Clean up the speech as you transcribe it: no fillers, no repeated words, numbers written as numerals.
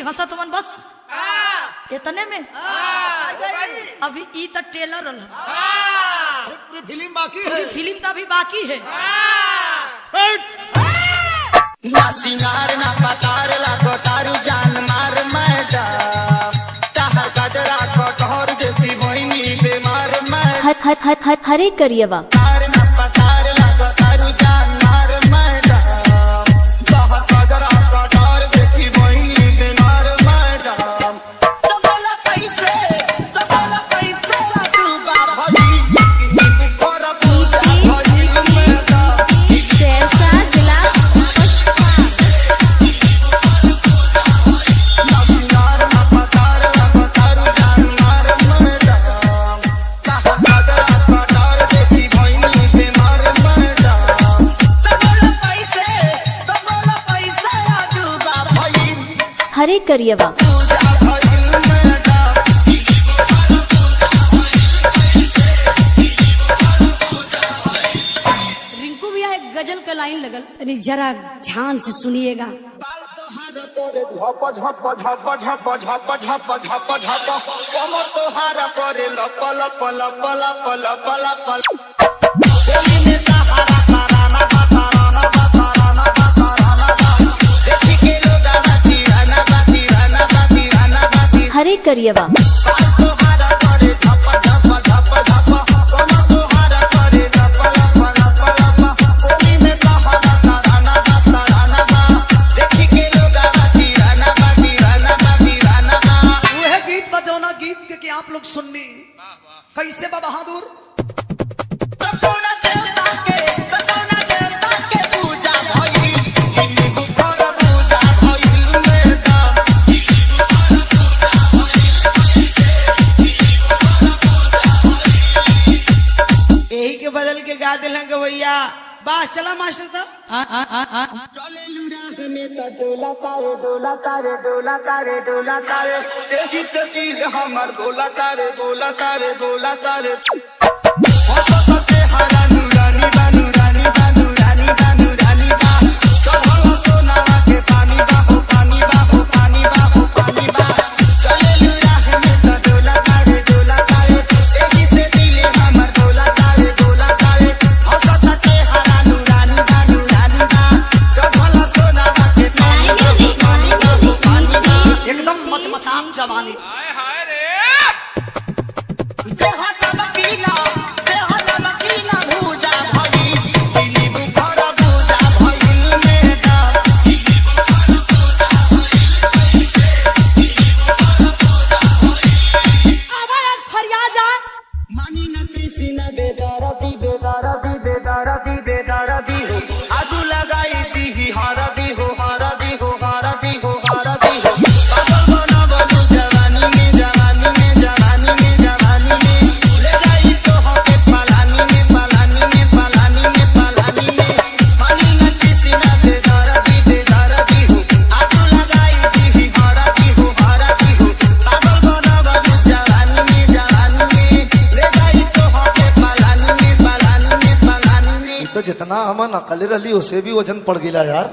हंसत मन बस इतने में अभी ई तो टेलर पूरी फिल्म बाकी है। फिल्म तो अभी बाकी है। ना सिंगार ना पतार लागो तारू जान मार मैडम ताहर गजरा कटोर देती मोहिनी बीमार मैं हरे करियवा तार ना पतार लागो तारू जान मार मैडम ताहर गजरा कटोर देती मोहिनी बीमार मैडम तो बोला कैसे तू बाबा भई कोरा पूजा भई मैडम सहरसा जिला हरे करियवा रिंकू भैया एक गजल का लाइन लगल। अरे जरा ध्यान से सुनिएगा। हरे करियवा गीत के आप लोग सुननी कैसे बा बहादुर। यही के बदल के गा दिल भैया बाह चला मास्टर तो चले लुड़ा में तो डोला तारे डोला तारे डोला तारे डोला तारे तेजी से सिर हमर डोला तारे डोला तारे डोला तारे हरा नूरानी बानू रानी बानू रानी बानू रानी बा चलो सोना के पानी बा हो पानी बा हो पानी बा हो पानी बा चले लुड़ा में तो डोला तारे तेजी से सिर हमर डोला तारे हंसता के हरा नूरानी बानू रानी बा चलो सोना के पानी बा हो पानी बा हो पानी बा एकदम मचमचान जवानी। आजू लगाई दी हारदी हो हारदी हो हारदी हो हारदी हो जवानी में जवानी में जवानी में जवानी में ले जाई तो होके पलानी में पलानी में पलानी में पलानी में पानी न किसी न बेदारदी हो आजू लगाई दी हारदी हो पागल बनावलू जवानी में ले जाई तो होके पलानी में पलानी में पलानी में। तो जितना हम नकली रही उसे भी वजन पड़ गया यार।